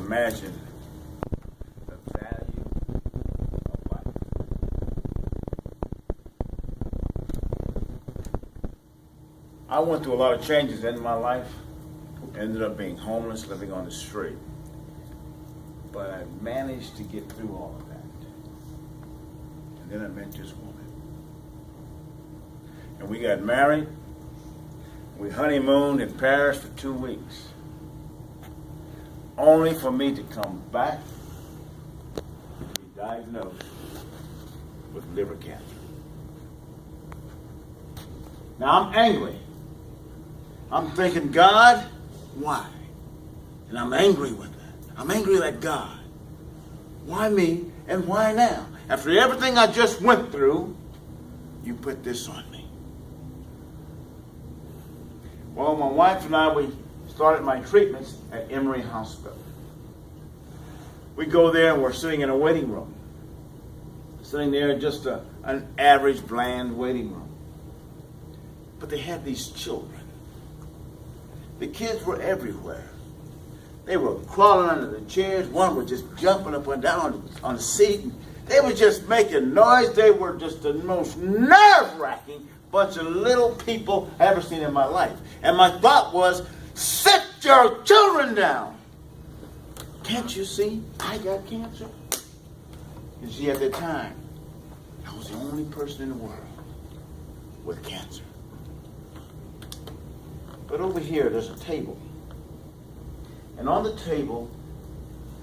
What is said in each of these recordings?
imagine the value of life. I went through a lot of changes in my life. Ended up being homeless, living on the street. But I managed to get through all of that. And then I met this woman. And we got married. We honeymooned in Paris for 2 weeks. Only for me to come back and be diagnosed with liver cancer. Now I'm angry. I'm thinking, God, why? And I'm angry with that. I'm angry at God. Why me and why now? After everything I just went through, you put this on me. Well, my wife and I, we started my treatments at Emory Hospital. We go there and we're sitting in a waiting room. Sitting there in just an average, bland waiting room. But they had these children. The kids were everywhere. They were crawling under the chairs. One was just jumping up and down on the seat. They were just making noise. They were just the most nerve-wracking bunch of little people I ever seen in my life. And my thought was, sit your children down. Can't you see I got cancer? You see, at the time, I was the only person in the world with cancer. But over here, there's a table. And on the table,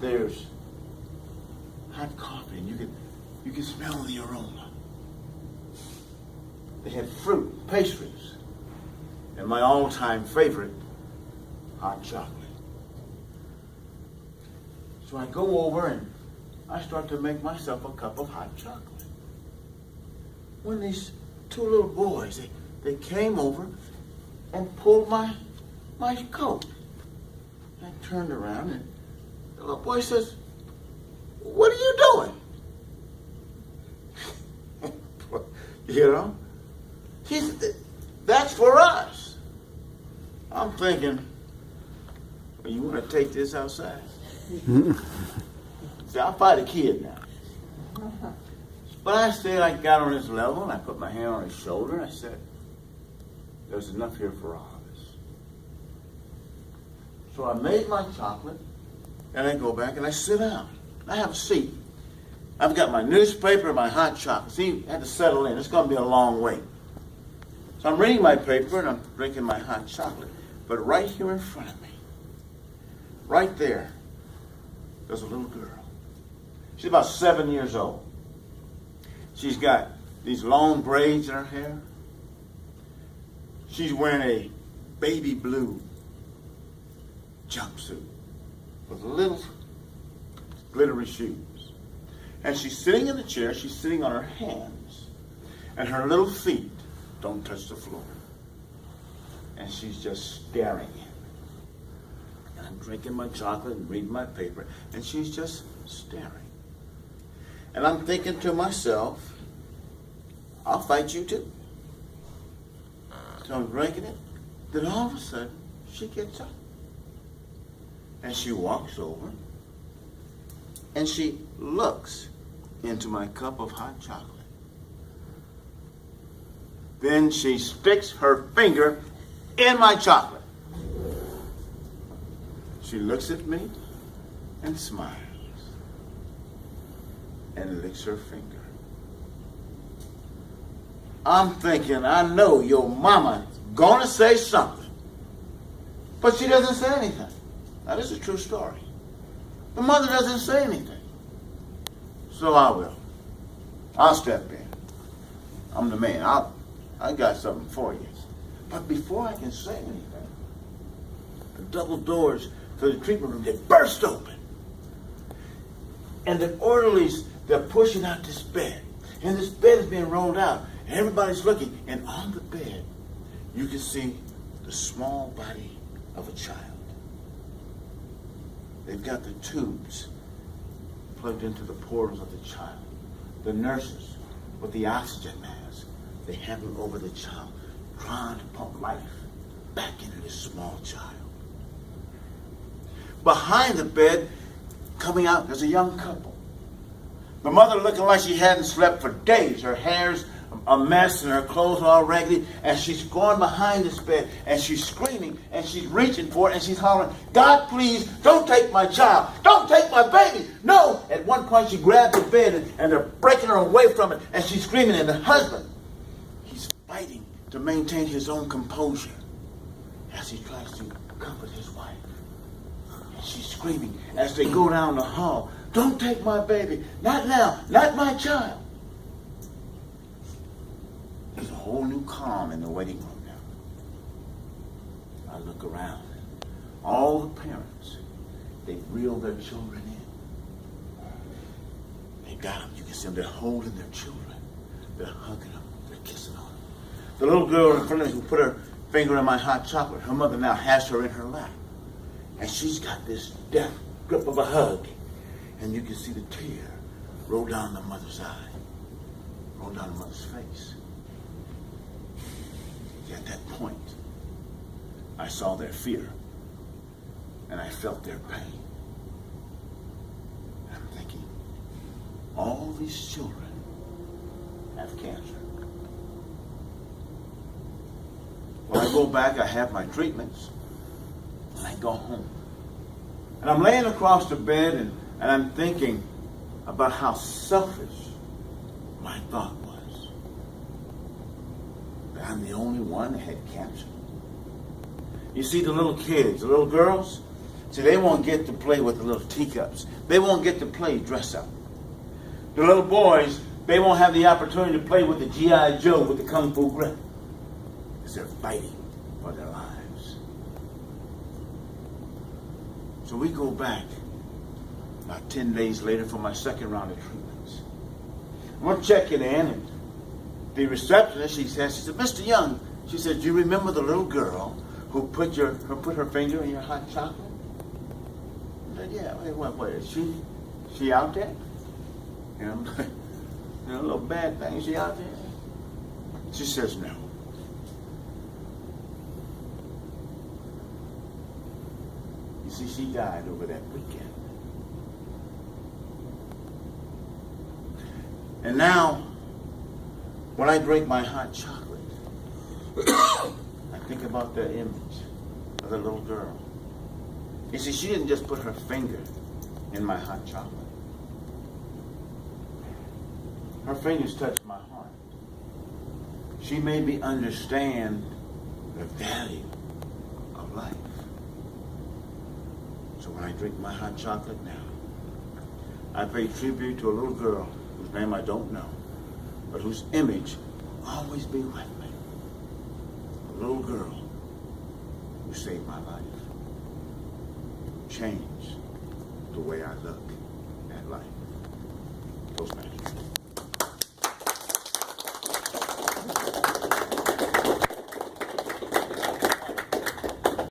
there's hot coffee, and you can smell the aroma. They had fruit, pastries, and my all-time favorite, hot chocolate. So I go over and I start to make myself a cup of hot chocolate. When these two little boys, they came over and pulled my coat. I turned around and the little boy says, "What are you doing?" You know? He said, "That's for us." I'm thinking, well, you want to take this outside? See, I'll fight a kid now. But I said, I got on his level and I put my hand on his shoulder and I said, there's enough here for all of us. So I made my chocolate and I go back and I sit down. I have a seat. I've got my newspaper and my hot chocolate. See, I had to settle in. It's going to be a long wait. So I'm reading my paper and I'm drinking my hot chocolate. But right here in front of me, right there, there's a little girl. She's about 7 years old. She's got these long braids in her hair. She's wearing a baby blue jumpsuit with little glittery shoes. And she's sitting in the chair. She's sitting on her hands. And her little feet don't touch the floor. And she's just staring at me. And I'm drinking my chocolate and reading my paper. And she's just staring. And I'm thinking to myself, I'll fight you too. So I'm drinking it. Then all of a sudden, she gets up. And she walks over. And she looks into my cup of hot chocolate. Then she sticks her finger in my chocolate. She looks at me and smiles and licks her finger. I'm thinking, I know your mama's gonna say something. But she doesn't say anything. Now, this is a true story. The mother doesn't say anything. So I will. I'll step in. I'm the man. I got something for you. But before I can say anything, the double doors to the treatment room, they burst open. And the orderlies, they're pushing out this bed. And this bed is being rolled out. And everybody's looking. And on the bed, you can see the small body of a child. They've got the tubes plugged into the portals of the child. The nurses with the oxygen mask, they have them over the child, trying to pump life back into this small child. Behind the bed coming out as a young couple. The mother looking like she hadn't slept for days. Her hair's a mess and her clothes are all raggedy. And she's going behind this bed and she's screaming and she's reaching for it and she's hollering, God, please, don't take my child. Don't take my baby. No. At one point she grabbed the bed and they're breaking her away from it and she's screaming. And the husband, he's fighting to maintain his own composure as he tries to comfort his wife. And she's screaming as they go down the hall, don't take my baby. Not now. Not my child. There's a whole new calm in the waiting room now. I look around. All the parents, they've reeled their children in. They got them. You can see them. They're holding their children. They're hugging them. They're kissing on them. The little girl in front of me who put her finger in my hot chocolate, her mother now has her in her lap. And she's got this death grip of a hug. And you can see the tear roll down the mother's eye, roll down the mother's face. At that point, I saw their fear, and I felt their pain. And I'm thinking, all these children have cancer. When I go back, I have my treatments, and I go home. And I'm laying across the bed, and I'm thinking about how selfish my thought was. That I'm the only one that had cancer. You see, the little kids, the little girls, see, they won't get to play with the little teacups. They won't get to play dress up. The little boys, they won't have the opportunity to play with the G.I. Joe with the Kung Fu grip. Because they're fighting for their lives. So we go back about 10 days later for my second round of treatments. I'm checking in, and the receptionist, she said, Mr. Young, she said, do you remember the little girl who put her finger in your hot chocolate? I said, yeah. Wait, is she out there? You know, a little bad thing, is she out there? She says, no. You see, she died over that weekend. And now, when I drink my hot chocolate, I think about that image of the little girl. You see, she didn't just put her finger in my hot chocolate. Her fingers touched my heart. She made me understand the value of life. So when I drink my hot chocolate now, I pay tribute to a little girl whose name I don't know, but whose image will always be with me. A little girl who saved my life. Changed the way I look at life. Toastmasters.